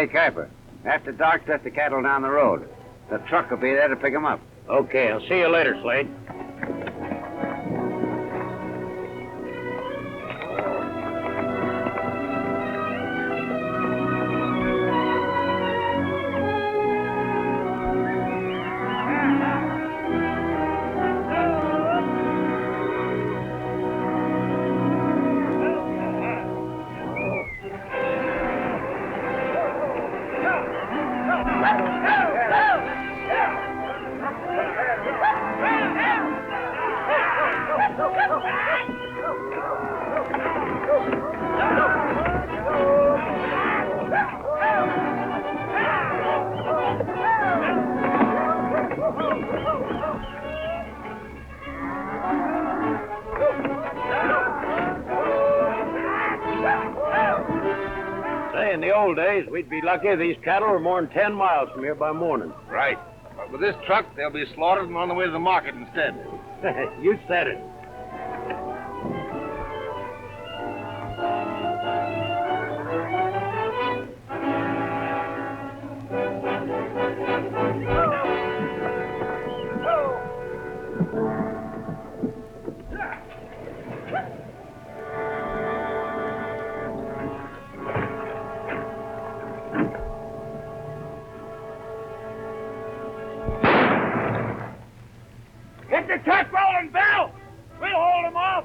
Hey, Kuiper, after dark, set the cattle down the road. The truck will be there to pick them up. Okay, I'll see you later, Slade. Say, in the old days, we'd be lucky if these cattle were more than 10 miles from here by morning. Right. But with this truck, they'll be slaughtered and on the way to the market instead. You said it. Get the truck rolling, Bill! We'll hold them off!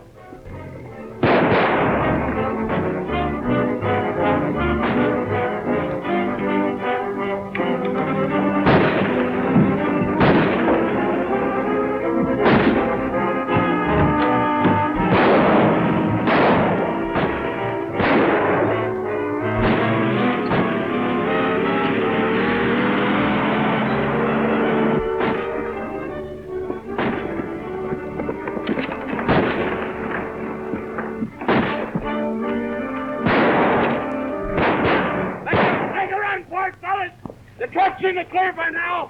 Make a run for it, fellas! The truck's in the clear by now!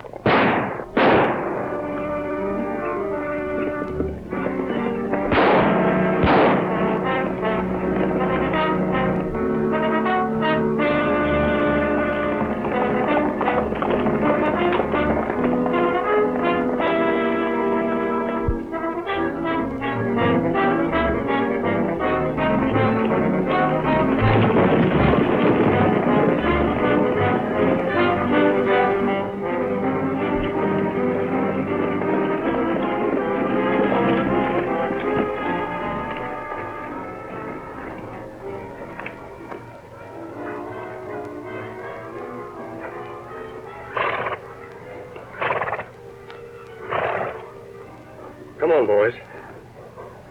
Come on, boys.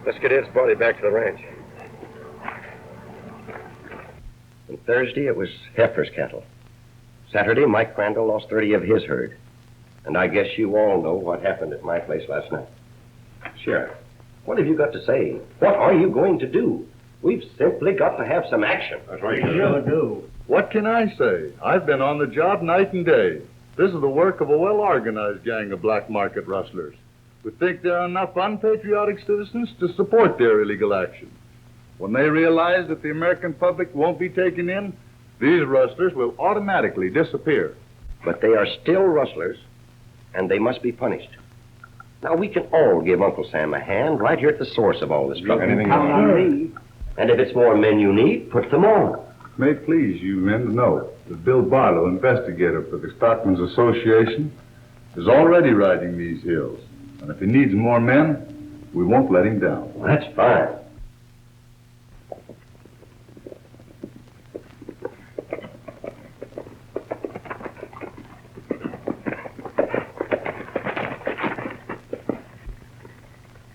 Let's get Ed's body back to the ranch. On Thursday, it was Heifer's cattle. Saturday, Mike Crandall lost 30 of his herd. And I guess you all know what happened at my place last night. Sheriff, what have you got to say? What are you going to do? We've simply got to have some action. That's right, sure do. What can I say? I've been on the job night and day. This is the work of a well-organized gang of black market rustlers. We think there are enough unpatriotic citizens to support their illegal action. When they realize that the American public won't be taken in, these rustlers will automatically disappear. But they are still rustlers, and they must be punished. Now, we can all give Uncle Sam a hand right here at the source of all this trouble. Anything else? And if it's more men you need, put them on. May it please you men to know that Bill Barlow, investigator for the Stockmen's Association, is already riding these hills. And if he needs more men, we won't let him down. That's fine.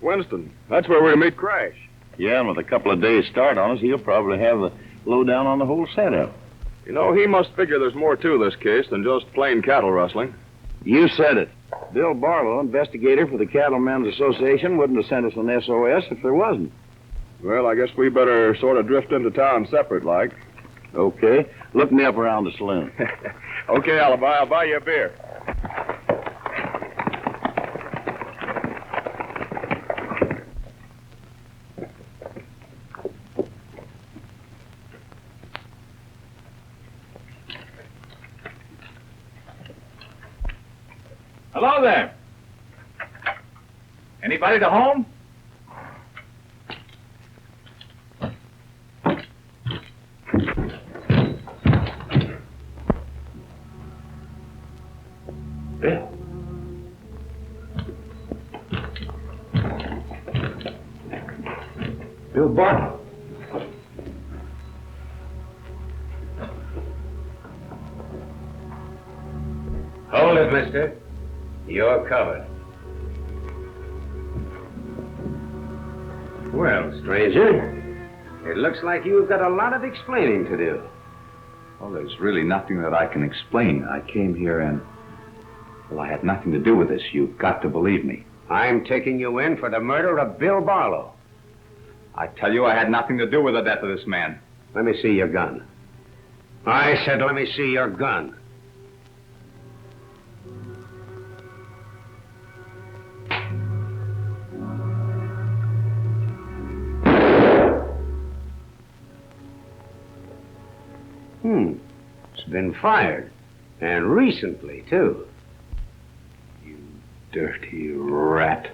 Winston, that's where we'll meet Crash. Yeah, and with a couple of days' start on us, he'll probably have the lowdown on the whole setup. You know, he must figure there's more to this case than just plain cattle rustling. You said it. Bill Barlow, investigator for the Cattlemen's Association, wouldn't have sent us an SOS if there wasn't. Well, I guess we better sort of drift into town separate, like. Okay. Look me up around the saloon. Okay, Alibi, I'll buy you a beer. Hello there. Anybody to home? Bill. Bill Barton. Hold it, mister. You're covered. Well, stranger, it looks like you've got a lot of explaining to do. Well, there's really nothing that I can explain. I came here and... Well, I had nothing to do with this. You've got to believe me. I'm taking you in for the murder of Bill Barlow. I tell you, I had nothing to do with the death of this man. Let me see your gun. I said, let me see your gun. It's been fired. And recently, too. You dirty rat.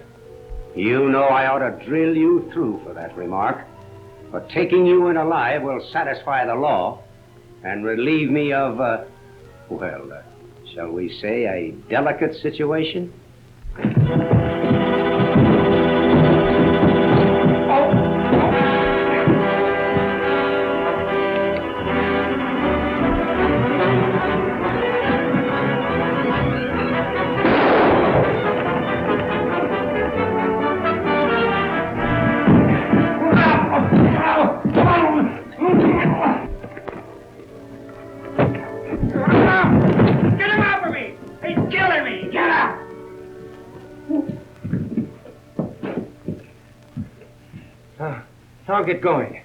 You know I ought to drill you through for that remark. But taking you in alive will satisfy the law and relieve me of, shall we say, a delicate situation? I'll get going.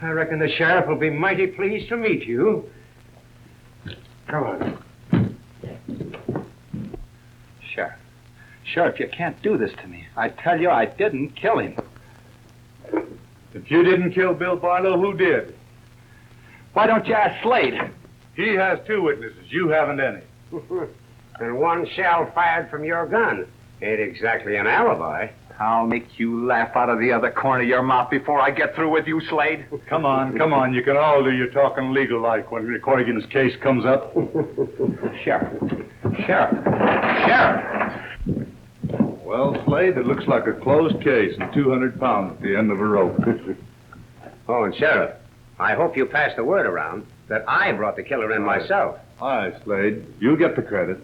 I reckon the sheriff will be mighty pleased to meet you. Come on. Sheriff, you can't do this to me. I tell you, I didn't kill him. If you didn't kill Bill Barlow, who did? Why don't you ask Slade? He has 2 witnesses. You haven't any. And one shell fired from your gun ain't exactly an alibi. I'll make you laugh out of the other corner of your mouth before I get through with you, Slade. Come on. You can all do your talking legal-like when Corrigan's case comes up. Sheriff. Well, Slade, it looks like a closed case and 200 pounds at the end of a rope. Oh, and Sheriff, I hope you pass the word around that I brought the killer in myself. Aye, Slade. You get the credit.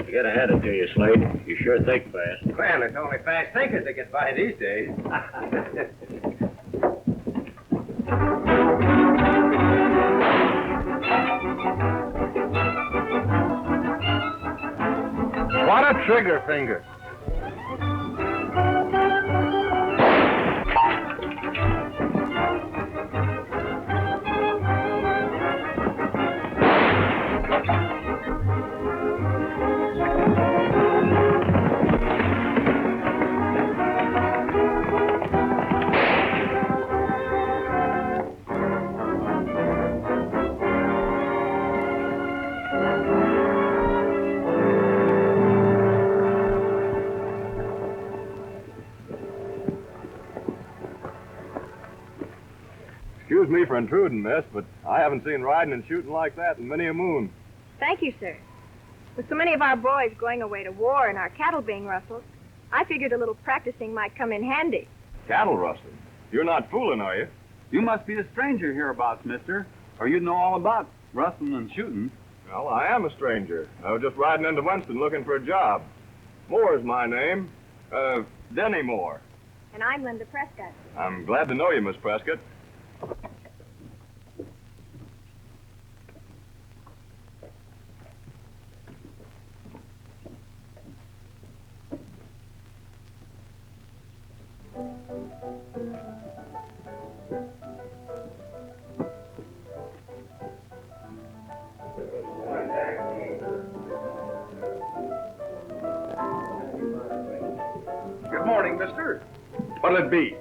You got ahead of you, Slade. You sure think fast. Well, it's only fast thinkers that get by these days. What a trigger finger. Excuse me for intruding, miss, but I haven't seen riding and shooting like that in many a moon. Thank you, sir. With so many of our boys going away to war and our cattle being rustled, I figured a little practicing might come in handy. Cattle rustling? You're not fooling, are you? You must be a stranger hereabouts, mister, or you'd know all about rustling and shooting. Well, I am a stranger. I was just riding into Winston looking for a job. Moore's my name. Denny Moore. And I'm Linda Prescott. I'm glad to know you, Miss Prescott. Good morning, mister. What'll it be?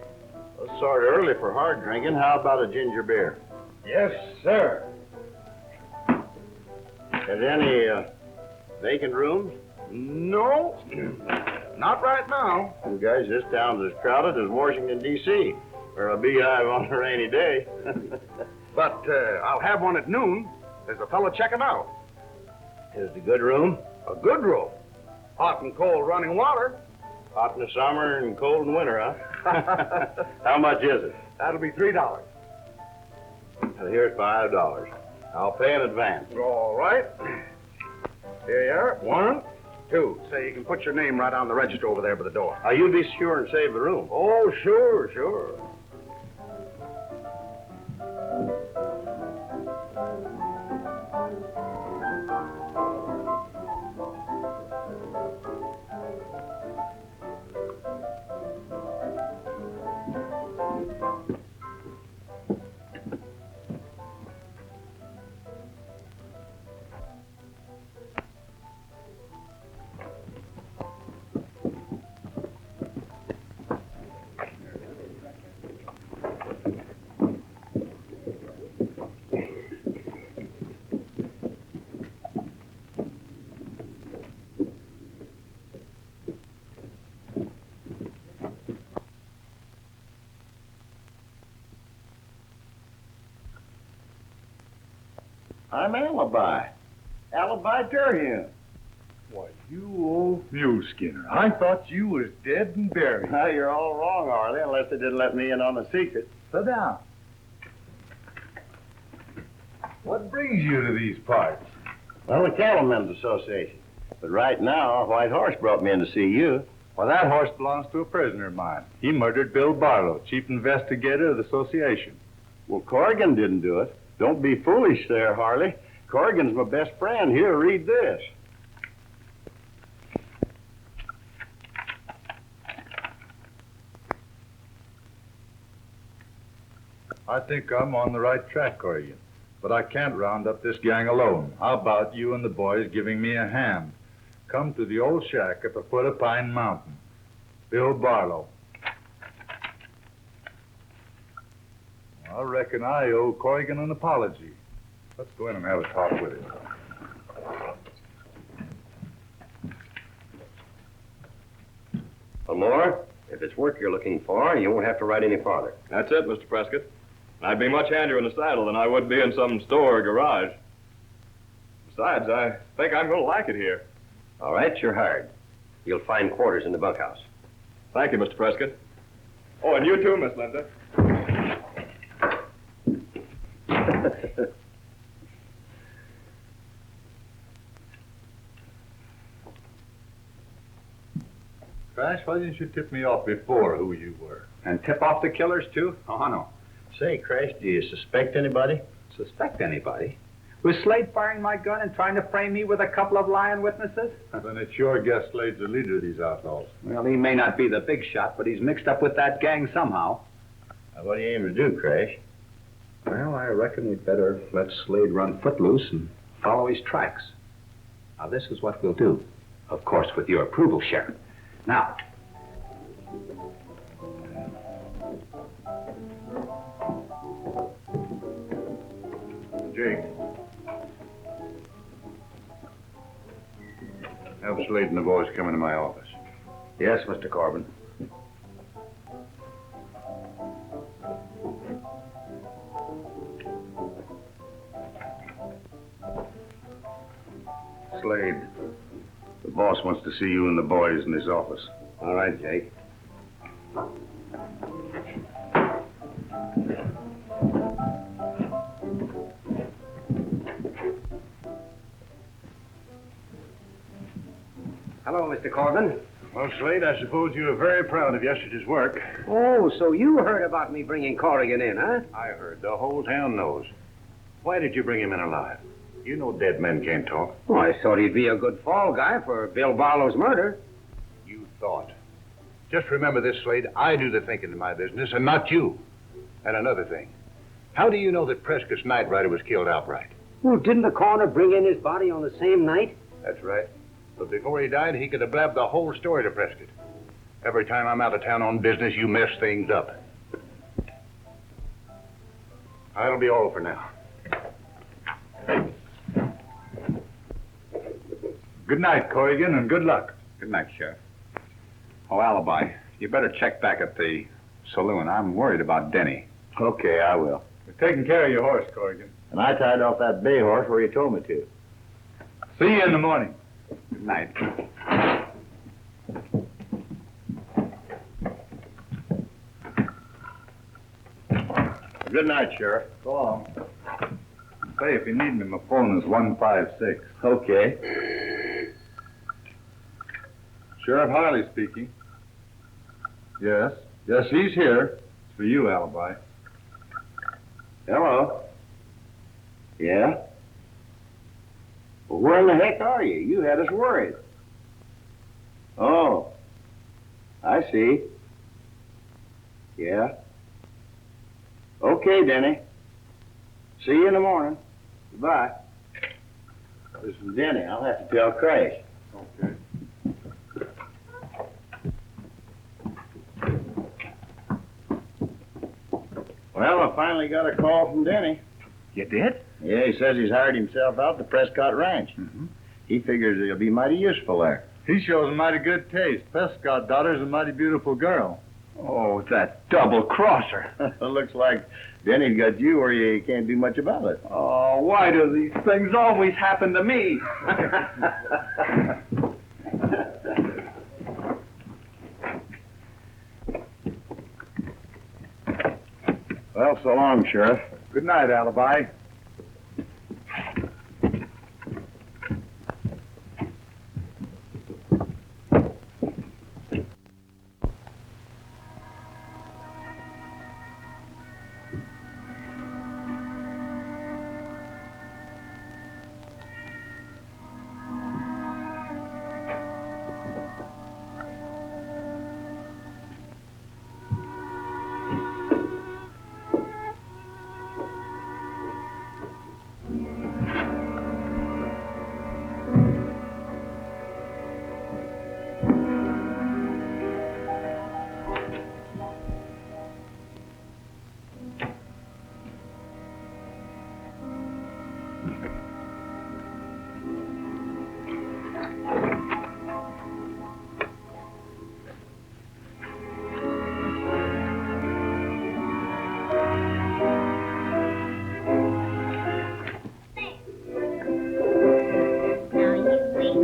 It's sort of early for hard drinking. How about a ginger beer? Yes, sir. Is there any vacant rooms? No, not right now. You guys, this town's as crowded as Washington, D.C., or a beehive on a rainy day. But I'll have one at noon. There's a fellow checking out. Is it a good room? A good room. Hot and cold running water. Hot in the summer and cold in winter, huh? How much is it? That'll be $3. Well, here's $5. I'll pay in advance. All right. Here you are. 1, 2. Say, you can put your name right on the register over there by the door. Now, you be sure and save the room. Oh, sure, sure. I'm Alibi. Alibi Terhune. Why, you old mule skinner. I thought you was dead and buried. Now, you're all wrong, Harley, unless they didn't let me in on the secret. Sit down. What brings you to these parts? Well, the Cattlemen's Association. But right now, a white horse brought me in to see you. Well, that horse belongs to a prisoner of mine. He murdered Bill Barlow, chief investigator of the association. Well, Corrigan didn't do it. Don't be foolish there, Harley. Corrigan's my best friend. Here, read this. I think I'm on the right track, Corrigan. But I can't round up this gang alone. How about you and the boys giving me a hand? Come to the old shack at the foot of Pine Mountain. Bill Barlow. I reckon I owe Corrigan an apology. Let's go in and have a talk with him. Well, Moore, if it's work you're looking for, you won't have to ride any farther. That's it, Mr. Prescott. I'd be much handier in the saddle than I would be in some store or garage. Besides, I think I'm going to like it here. All right, you're hired. You'll find quarters in the bunkhouse. Thank you, Mr. Prescott. Oh, and you too, Miss Linda. Crash, why didn't you tip me off before who you were? And tip off the killers, too? Oh, no. Say, Crash, do you suspect anybody? Suspect anybody? Was Slade firing my gun and trying to frame me with a couple of lying witnesses? Then it's your guess Slade's the leader of these outlaws. Well, he may not be the big shot, but he's mixed up with that gang somehow. Now, what do you aim to do, Crash? Well, I reckon we'd better let Slade run footloose and follow his tracks. Now, this is what we'll do. Of course, with your approval, Sheriff. Now, Jake. Have Slade and the boys come into my office. yes, Mr. Corbin. Slade, the boss wants to see you and the boys in his office. All right, Jake. Hello, Mr. Corbin. Well, Slade, I suppose you were very proud of yesterday's work. Oh, so you heard about me bringing Corrigan in, huh? I heard. The whole town knows. Why did you bring him in alive? You know dead men can't talk. Well, I thought he'd be a good fall guy for Bill Barlow's murder. You thought. Just remember this, Slade. I do the thinking in my business, and not you. And another thing. How do you know that Prescott's night rider was killed outright? Well, didn't the coroner bring in his body on the same night? That's right. But before he died, he could have blabbed the whole story to Prescott. Every time I'm out of town on business, you mess things up. That'll be all for now. Good night, Corrigan, and good luck. Good night, Sheriff. Oh, Alibi, you better check back at the saloon. I'm worried about Denny. Okay, I will. We're taking care of your horse, Corrigan. And I tied off that bay horse where you told me to. See you in the morning. Good night. Good night, Sheriff. Go on. Say, if you need me, my phone is 156. Okay. Sheriff Harley speaking. Yes. Yes, he's here. It's for you, Alibi. Hello. Yeah? Well, where in the heck are you? You had us worried. Oh. I see. Yeah. Okay, Denny. See you in the morning. Goodbye. Listen, Denny, I'll have to tell Crash. Okay. Well, I finally got a call from Denny. You did? Yeah, he says he's hired himself out to Prescott Ranch. He figures he'll be mighty useful there. He shows mighty good taste. Prescott daughter's a mighty beautiful girl. Oh, that double-crosser. Looks like Denny's got you where you can't do much about it. Oh, why do these things always happen to me? Well, so long, Sheriff. Good night, Alibi.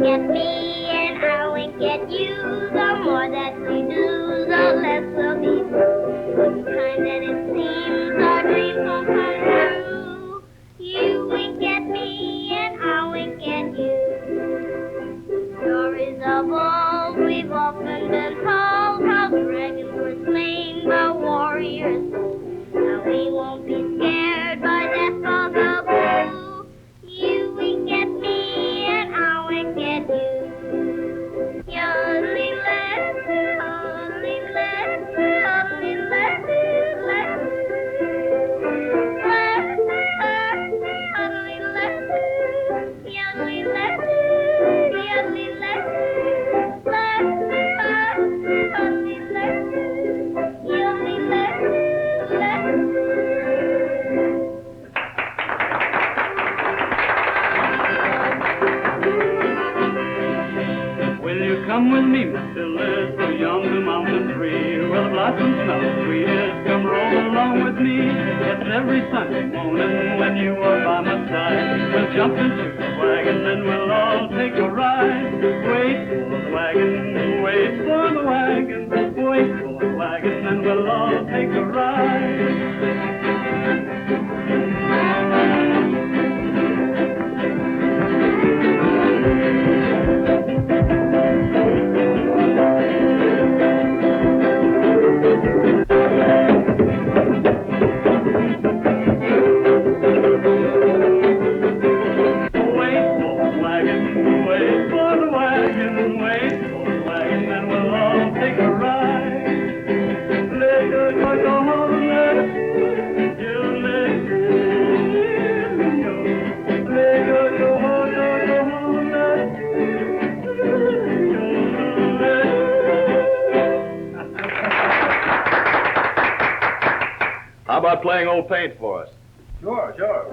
Get me and I won't get you. The more that we do, the less we'll be through. Sometimes that it seems our dreams won't come true. You won't get me and I won't get you. Stories of old we've often been told, how dragons were slain by warriors. Now we won't be scared by death or the blue. You won't get me and I won't get you. Come with me, Mr. Liz, to yonder mountain tree, where the blossoms smell sweetest. Come roll along with me. It's every Sunday morning when you are by my side. We'll jump into the wagon, then we'll all take a ride. Wait for the wagon, wait for the wagon, wait for the wagon, then we'll all take a ride. How about playing old paint for us? Sure, sure.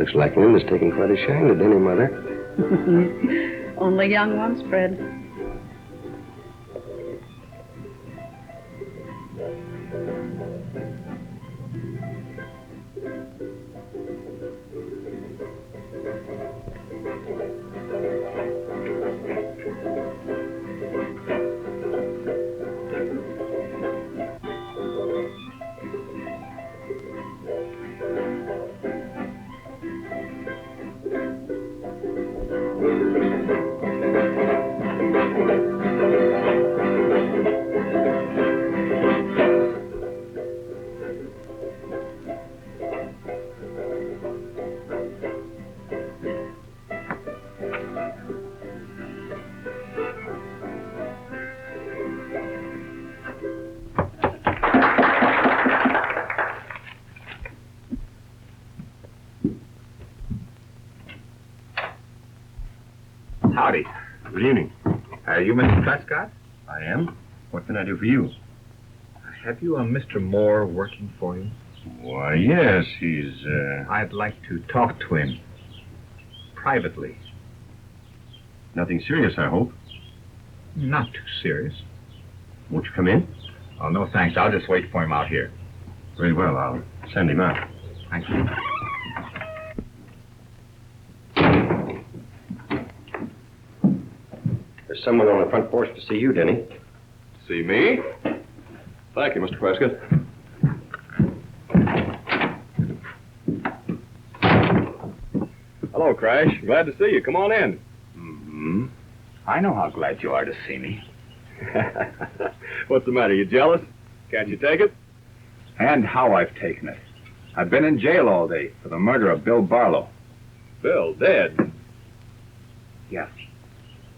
Looks like Linda's taking quite a shine to Denny, Mother. Only young ones, Fred. Howdy. Good evening. Are you Mr. Prescott? I am. What can I do for you? Have you a Mr. Moore working for you? Why, yes, he's, I'd like to talk to him. Privately. Nothing serious, I hope. Not too serious. Won't you come in? Oh, no thanks. I'll just wait for him out here. Very well, I'll send him out. Thank you. There's someone on the front porch to see you, Denny. See me? Thank you, Mr. Prescott. Hello, Crash. Glad to see you. Come on in. Mm-hmm. I know how glad you are to see me. What's the matter? You jealous? Can't you take it? And how I've taken it. I've been in jail all day for the murder of Bill Barlow. Bill, dead. Yeah.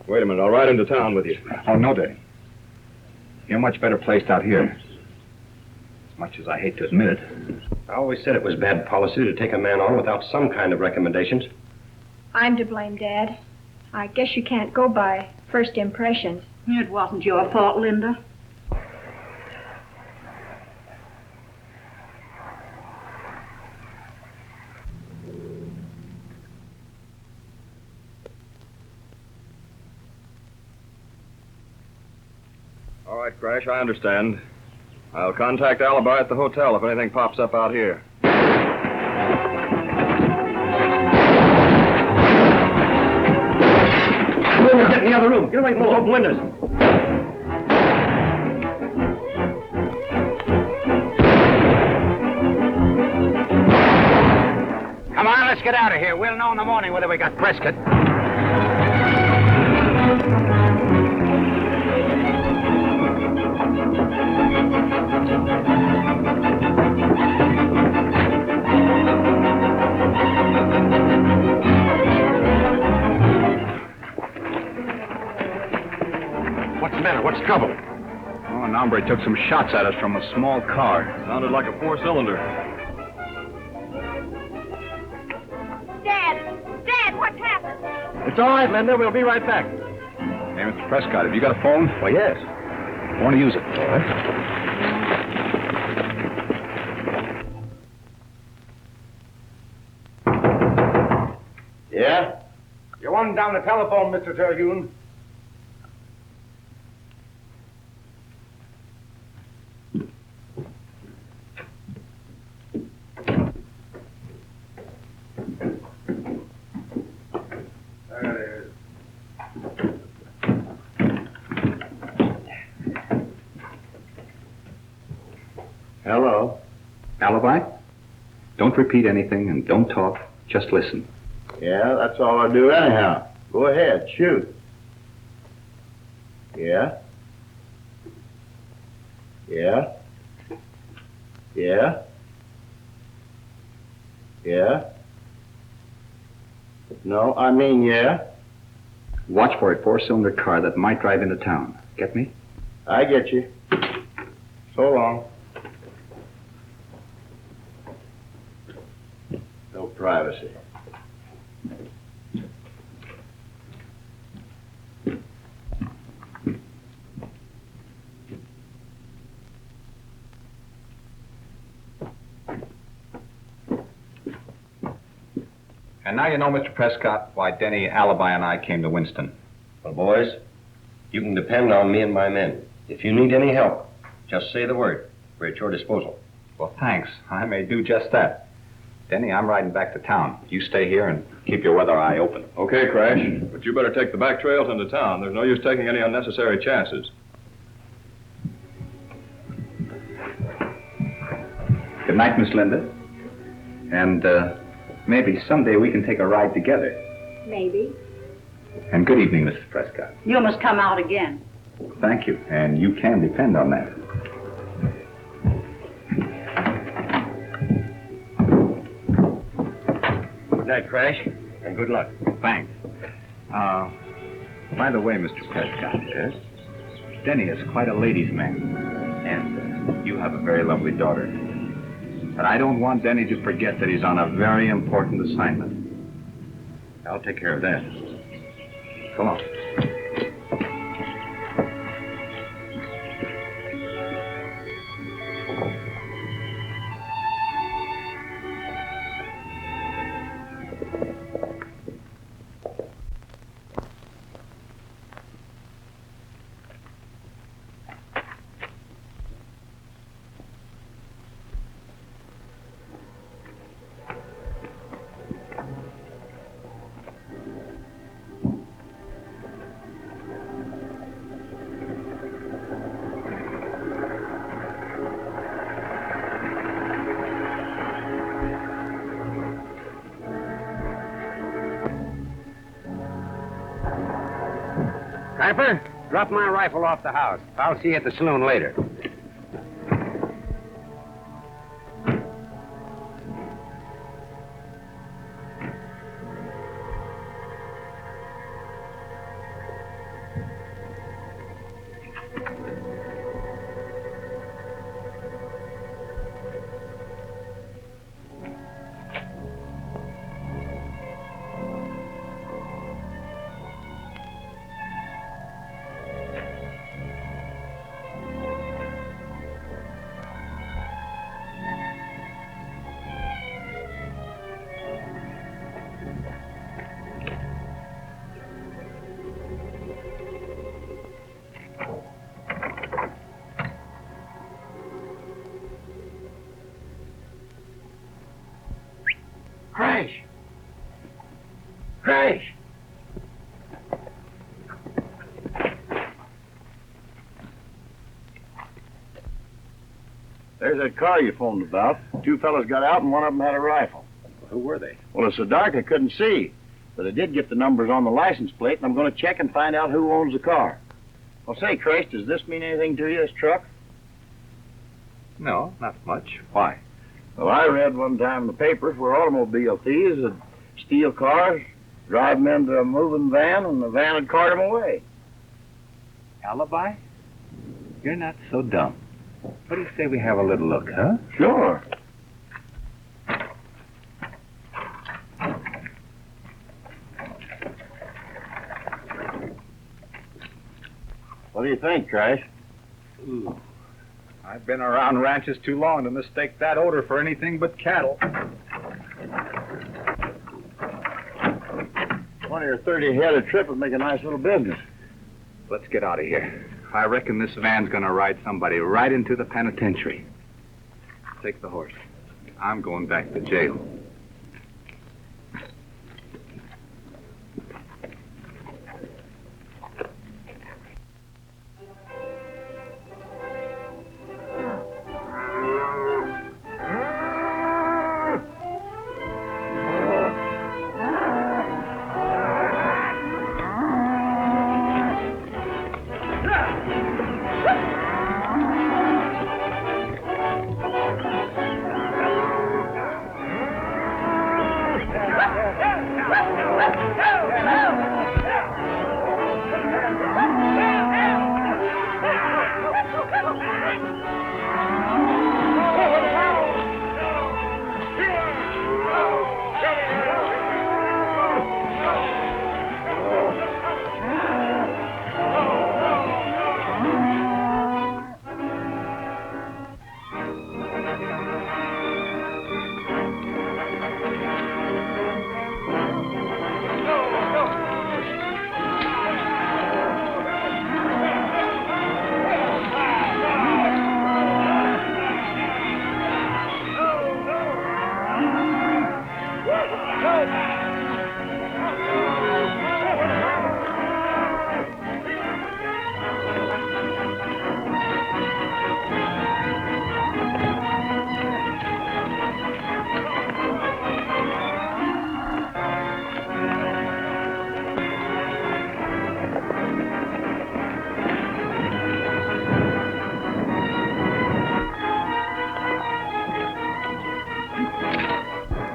Wait a minute. I'll ride into town with you. Oh, no, Denny. You're much better placed out here. As much as I hate to admit it. I always said it was bad policy to take a man on without some kind of recommendations. I'm to blame, Dad. I guess you can't go by first impressions. It wasn't your fault, Linda. All right, Crash, I understand. I'll contact Alibi at the hotel if anything pops up out here. Windows, get in the other room. Get away from those open windows. Come on, let's get out of here. We'll know in the morning whether we got Prescott. What's the matter? What's the trouble? Oh, an hombre took some shots at us from a small car. Sounded like a four-cylinder. Dad, what's happened? It's all right, Linda. We'll be right back. Hey, Mr. Prescott, have you got a phone? Why, yes. I want to use it. All right. Yeah? You want down the telephone, Mr. Terhune? Hello. Alibi? Don't repeat anything and don't talk. Just listen. Yeah, that's all I do anyhow. Go ahead, shoot. Yeah? Yeah? Yeah? Yeah? No, I mean yeah. Watch for a four-cylinder car that might drive into town. Get me? I get you. So long. No privacy. And now you know, Mr. Prescott, why Denny, Alibi, and I came to Winston. Well, boys, you can depend on me and my men. If you need any help, just say the word. We're at your disposal. Well, thanks. I may do just that. Denny, I'm riding back to town. You stay here and keep your weather eye open. Okay, Crash, but you better take the back trails into town. There's no use taking any unnecessary chances. Good night, Miss Linda. And maybe someday we can take a ride together. Maybe. And good evening, Mrs. Prescott. You must come out again. Thank you, and you can depend on that. Good night, Crash, and good luck. Thanks. By the way, Mr. Prescott. Yes? Denny is quite a ladies' man, and you have a very lovely daughter. But I don't want Denny to forget that he's on a very important assignment. I'll take care of that. Come on. Piper, drop my rifle off the house. I'll see you at the saloon later. Crash! Crash! There's that car you phoned about. Two fellas got out and one of them had a rifle. Who were they? Well, it's so dark I couldn't see. But I did get the numbers on the license plate, and I'm going to check and find out who owns the car. Well, say, Crash, does this mean anything to you, this truck? No, not much. Why? Well, I read one time in the papers where automobile thieves would steal cars, drive them into a moving van, and the van would cart them away. Alibi? You're not so dumb. What do you say we have a little look, huh? Sure. What do you think, Crash? Ooh. I've been around ranches too long to mistake that odor for anything but cattle. 20 or 30 head a trip would make a nice little business. Let's get out of here. I reckon this van's gonna ride somebody right into the penitentiary. Take the horse. I'm going back to jail.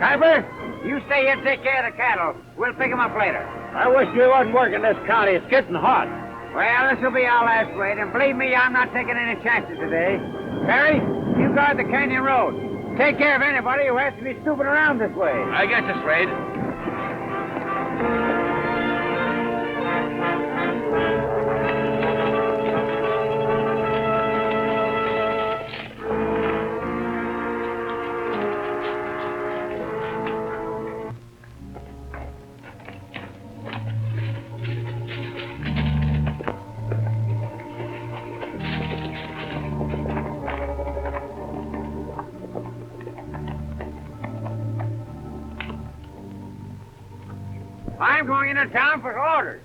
Piper, you stay here and take care of the cattle. We'll pick 'em up later. I wish we wasn't working this county. It's getting hot. Well, this will be our last wait, and believe me, I'm not taking any chances today. Perry, you guard the canyon road. Take care of anybody who has to be snooping around this way. I got you, Slade. I'm going into town for orders.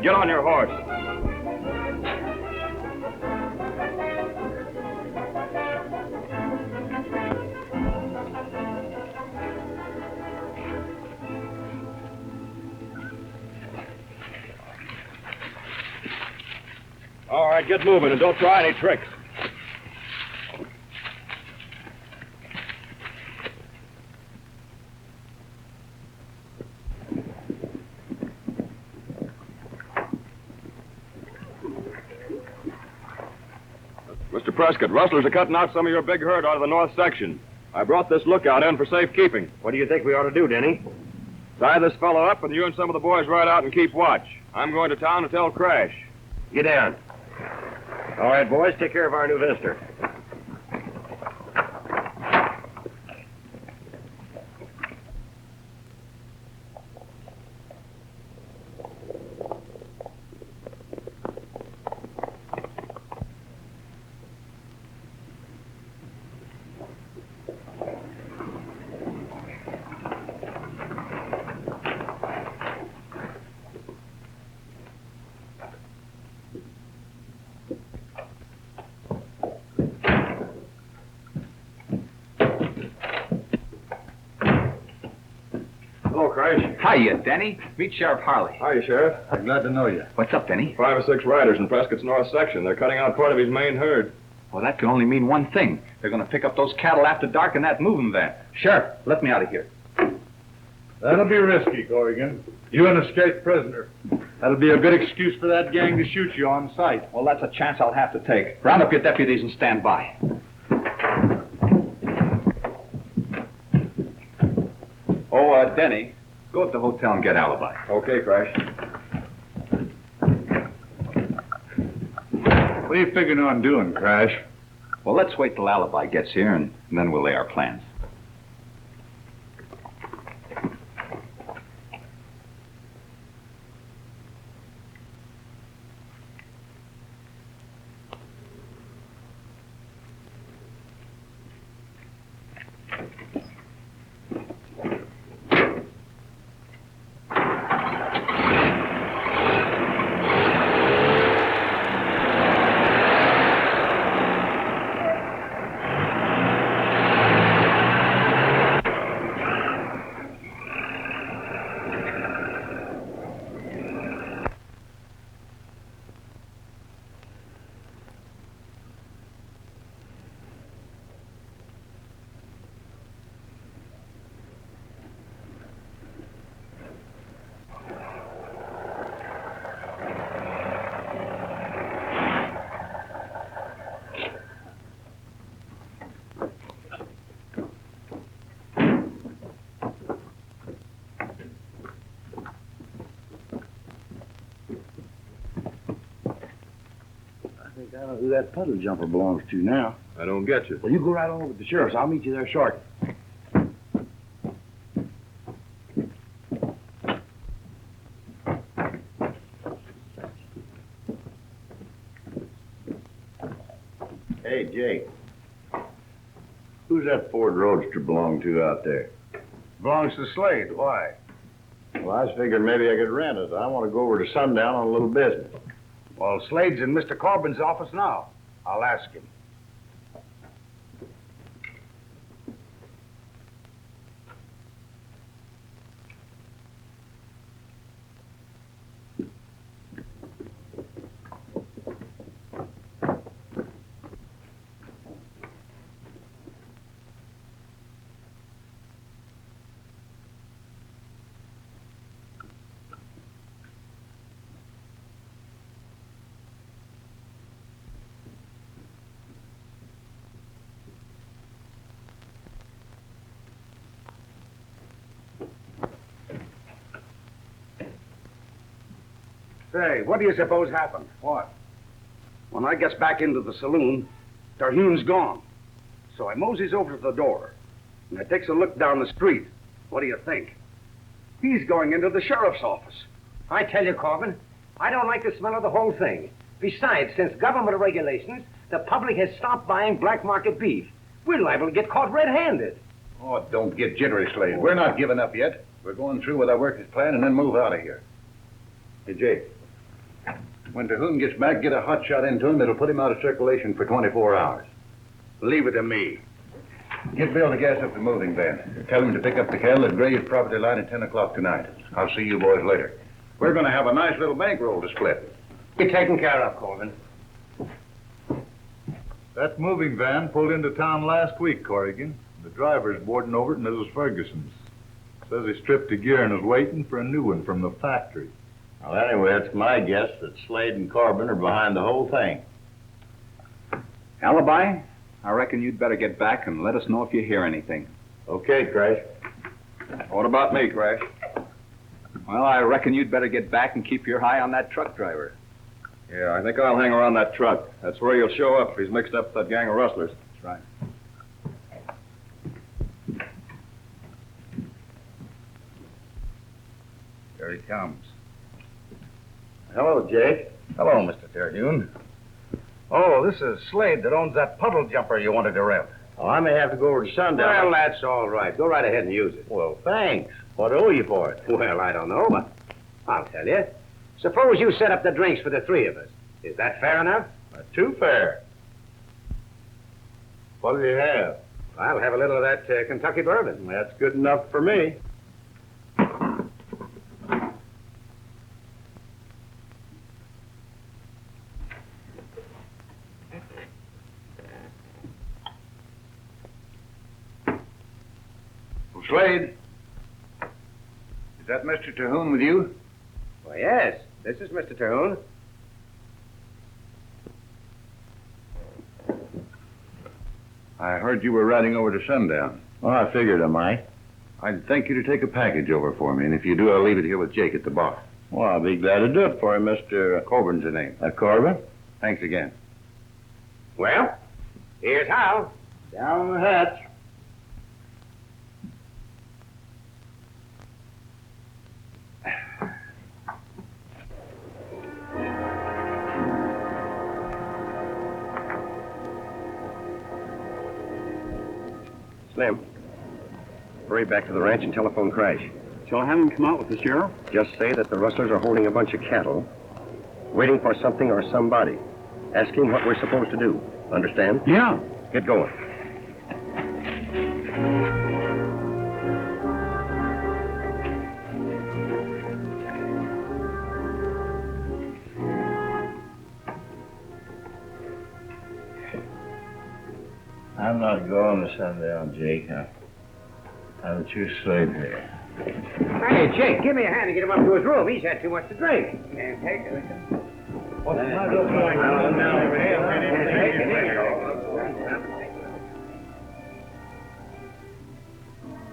Get on your horse. All right, get moving and don't try any tricks. Mr. Prescott, rustlers are cutting out some of your big herd out of the north section. I brought this lookout in for safekeeping. What do you think we ought to do, Denny? Tie this fellow up, and you and some of the boys ride out and keep watch. I'm going to town to tell Crash. Get down. All right, boys, take care of our new visitor. Hello, Crash. Hiya, Denny. Meet Sheriff Harley. Hiya, Sheriff. I'm glad to know you. What's up, Denny? 5 or 6 riders in Prescott's north section. They're cutting out part of his main herd. Well, that can only mean one thing. They're going to pick up those cattle after dark in that moving van. Sheriff, let me out of here. That'll be risky, Corrigan. You an escaped prisoner. That'll be a good excuse for that gang to shoot you on sight. Well, that's a chance I'll have to take. Round up your deputies and stand by. Oh, Denny, go up to the hotel and get alibi. Okay, Crash. What are you figuring on doing, Crash? Well, let's wait till alibi gets here, and then we'll lay our plans. Who that puddle jumper belongs to now. I don't get you. Well, you go right on over to the sheriff's. I'll meet you there shortly. Hey, Jake. Who's that Ford Roadster belong to out there? Belongs to Slade. Why? Well, I was figuring maybe I could rent it. I want to go over to Sundown on a little business. Well, Slade's in Mr. Corbin's office now. I'll ask him. Say, what do you suppose happened? What? When I gets back into the saloon, Terhune's gone. So I moseys over to the door, and I takes a look down the street. What do you think? He's going into the sheriff's office. I tell you, Corbin, I don't like the smell of the whole thing. Besides, since government regulations, the public has stopped buying black market beef. We're liable to get caught red-handed. Oh, don't get jittery, Slade. We're not giving up yet. We're going through with our workers' plan and then move out of here. Hey, Jake. When Terhune gets back, get a hot shot into him. It'll put him out of circulation for 24 hours. Leave it to me. Get Bill to gas up the moving van. Tell him to pick up the cattle at Gray's property line at 10 o'clock tonight. I'll see you boys later. We're going to have a nice little bankroll to split. Be taken care of, Corbin. That moving van pulled into town last week, Corrigan. The driver's boarding over at Mrs. Ferguson's. Says he stripped the gear and is waiting for a new one from the factory. Well, anyway, it's my guess that Slade and Corbin are behind the whole thing. Alibi? I reckon you'd better get back and let us know if you hear anything. Okay, Crash. What about me, Crash? Well, I reckon you'd better get back and keep your eye on that truck driver. Yeah, I think I'll hang around that truck. That's where he'll show up if he's mixed up with that gang of rustlers. That's right. Here he comes. Hello, Jake. Hello, Mr. Terhune. Oh, this is Slade that owns that puddle jumper you wanted to rent. Oh, I may have to go over to Sundown. Well, that's all right. Go right ahead and use it. Well, thanks. What owe you for it? Well, I don't know, but I'll tell you. Suppose you set up the drinks for the three of us. Is that fair enough? Not too fair. What do you have? I'll have a little of that Kentucky bourbon. That's good enough for me. Slade, is that Mr. Terhune with you? Well, yes. This is Mr. Terhune. I heard you were riding over to Sundown. Well, I figured I might. I'd thank you to take a package over for me, and if you do, I'll leave it here with Jake at the bar. Well, I'll be glad to do it for you, Mr. Corbin's the name. Corbin. Thanks again. Well, here's how. Down the hatch. Slim, hurry back to the ranch and telephone Crash. Shall I have him come out with the sheriff? Just say that the rustlers are holding a bunch of cattle, waiting for something or somebody. Ask him what we're supposed to do. Understand? Yeah. Get going. I'm not going to Sundown, Jake. I'll choose Slade here. Hey, Jake, give me a hand to get him up to his room. He's had too much to drink. Can't take it. What's my little boy?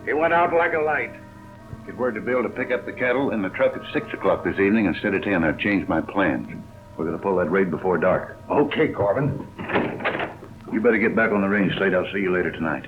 He went out like a light. Get word to Bill to pick up the cattle in the truck at 6 o'clock this evening instead of 10. I've changed my plans. We're gonna pull that raid before dark. Okay, Corbin. You better get back on the range, Slade. I'll see you later tonight.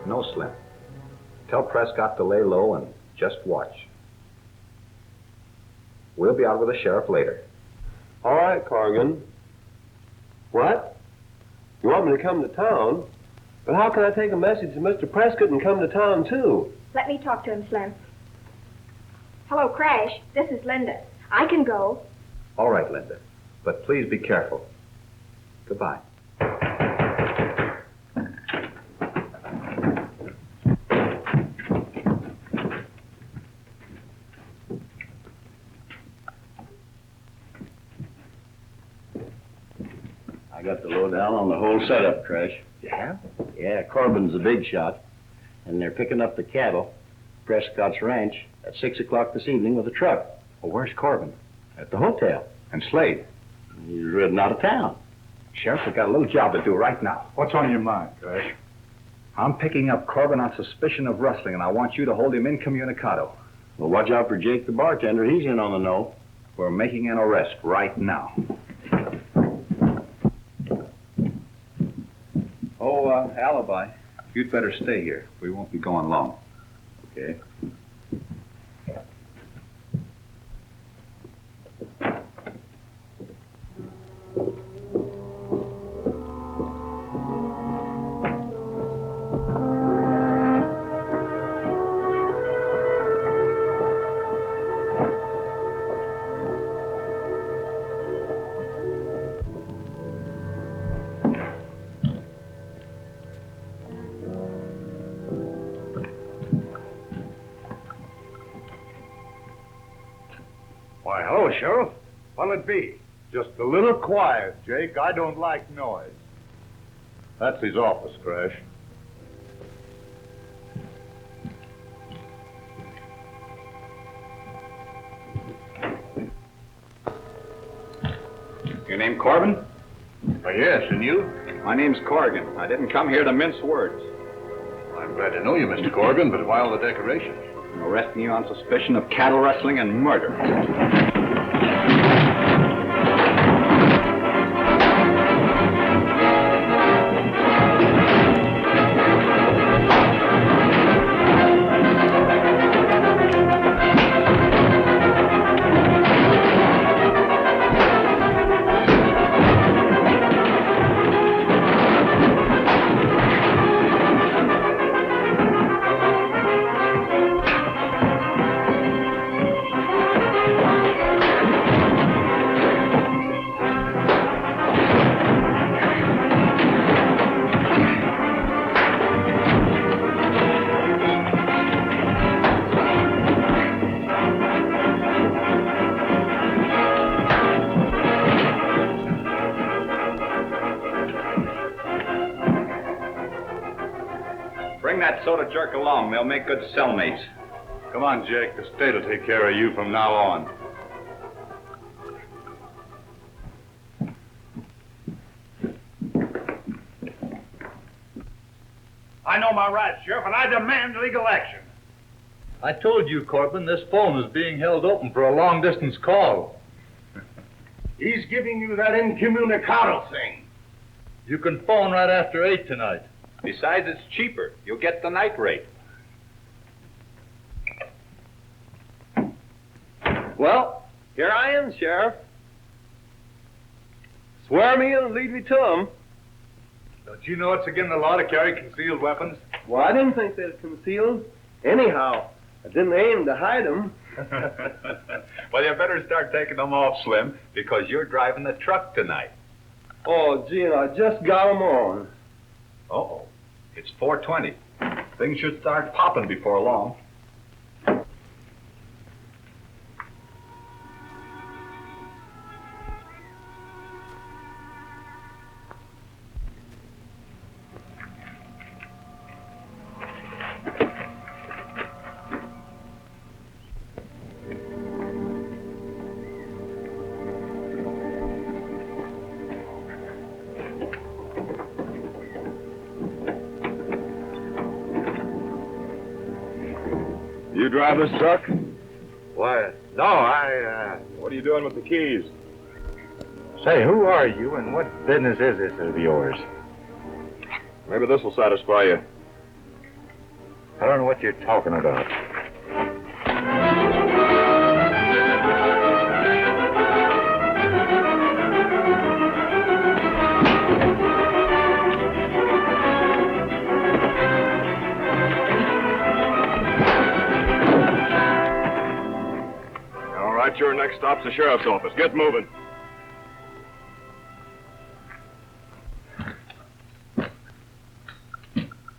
No, Slim. Tell Prescott to lay low and just watch. We'll be out with the sheriff later. All right, Corrigan. What? You want me to come to town? But how can I take a message to Mr. Prescott and come to town, too? Let me talk to him, Slim. Hello, Crash. This is Linda. I can go. All right, Linda. But please be careful. Goodbye. I got the lowdown on the whole setup, Crash. Yeah? Yeah, Corbin's the big shot, and they're picking up the cattle, Prescott's ranch, at 6 o'clock this evening with a truck. Well, where's Corbin? At the hotel. And Slade? He's ridden out of town. Sheriff, we've got a little job to do right now. What's on your mind, Crash? I'm picking up Corbin on suspicion of rustling, and I want you to hold him incommunicado. Well, watch out for Jake the bartender. He's in on the know. We're making an arrest right now. Oh, alibi. You'd better stay here. We won't be going long. Okay. Why, hello, Sheriff. What'll it be? Just a little quiet, Jake. I don't like noise. That's his office, Crash. Your name Corbin? Yes, and you? My name's Corrigan. I didn't come here to mince words. I'm glad to know you, Mr. Corrigan, but why all the decorations? I'm arresting you on suspicion of cattle rustling and murder. Bring that soda jerk along. They'll make good cellmates. Come on, Jake. The state will take care of you from now on. I know my rights, Sheriff, and I demand legal action. I told you, Corbin, this phone is being held open for a long-distance call. He's giving you that incommunicado thing. You can phone right after 8 tonight. Besides, it's cheaper. You'll get the night rate. Well, here I am, Sheriff. Swear me and lead me to him. Don't you know it's against the law to carry concealed weapons? Well, I didn't think they'd concealed. Anyhow, I didn't aim to hide them. Well, you better start taking them off, Slim, because you're driving the truck tonight. Oh, gee, and I just got them on. Uh-oh. It's 4:20. Things should start popping before long. You drive this truck? Why, no, What are you doing with the keys? Say, who are you and what business is this of yours? Maybe this will satisfy you. I don't know what you're talking about. All right, your next stop's the sheriff's office. Get moving.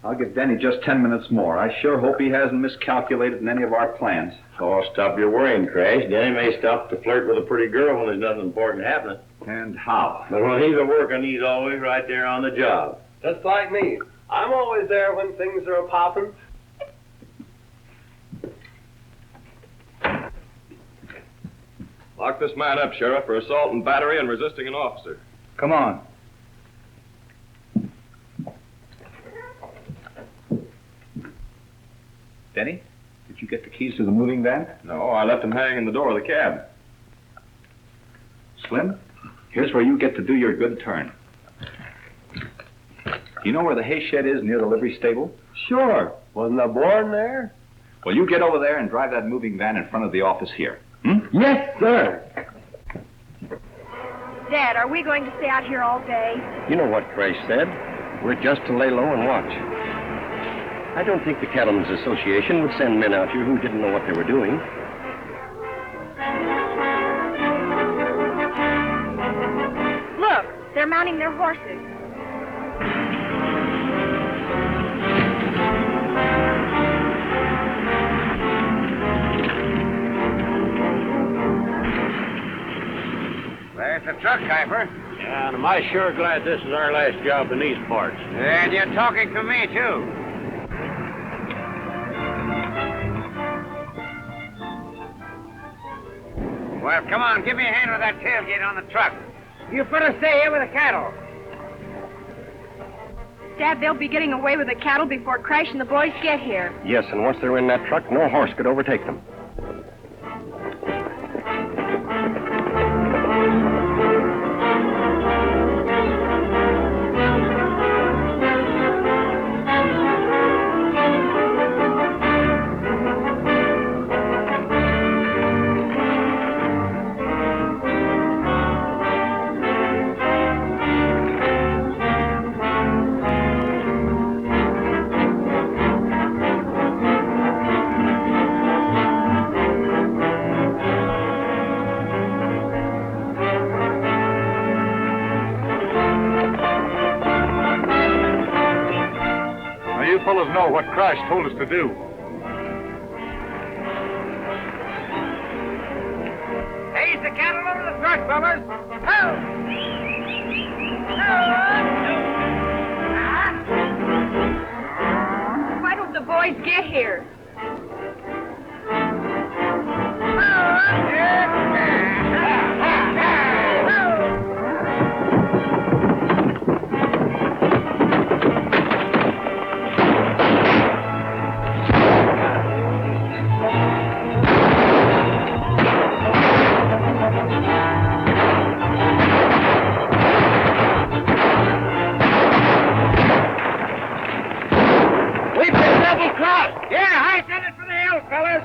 I'll give Denny just 10 minutes more. I sure hope he hasn't miscalculated in any of our plans. Oh, stop your worrying, Crash. Danny may stop to flirt with a pretty girl when there's nothing important happening. And how? But when he's a working, he's always right there on the job. Just like me. I'm always there when things are a-popping. Lock this man up, Sheriff, for assault and battery and resisting an officer. Come on. Denny, did you get the keys to the moving van? No, I left them hanging in the door of the cab. Slim, here's where you get to do your good turn. You know where the hay shed is near the livery stable? Sure. Wasn't I born there? Well, you get over there and drive that moving van in front of the office here. Yes, sir. Dad, are we going to stay out here all day? You know what Crash said. We're just to lay low and watch. I don't think the Cattlemen's Association would send men out here who didn't know what they were doing. Look, they're mounting their horses. There's the truck, Kiefer. Yeah, and am I sure glad this is our last job in these parts. And you're talking to me, too. Well, come on, give me a hand with that tailgate on the truck. You better stay here with the cattle. Dad, they'll be getting away with the cattle before Crash and the boys get here. Yes, and once they're in that truck, no horse could overtake them. Fellas know what Crash told us to do. Here's the cattle under the truck, fellas. Why don't the boys get here? Double cross! Yeah, I sent it for the hill, fellas!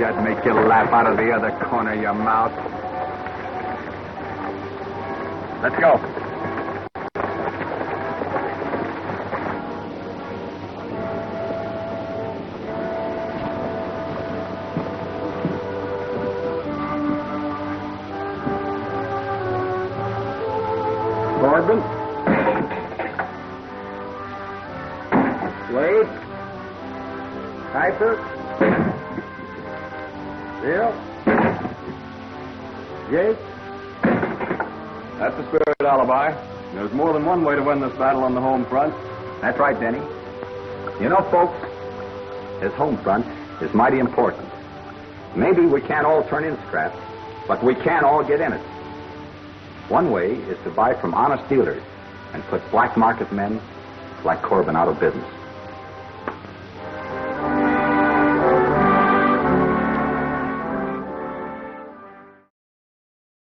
I'd make you laugh out of the other corner of your mouth. Let's go. Corbin? Wade? Piper? Bill? Jake? That's the spirit, Alibi. There's more than one way to win this battle on the home front. That's right, Denny. You know, folks, this home front is mighty important. Maybe we can't all turn in scraps, but we can all get in it. One way is to buy from honest dealers and put black market men like Corbin out of business.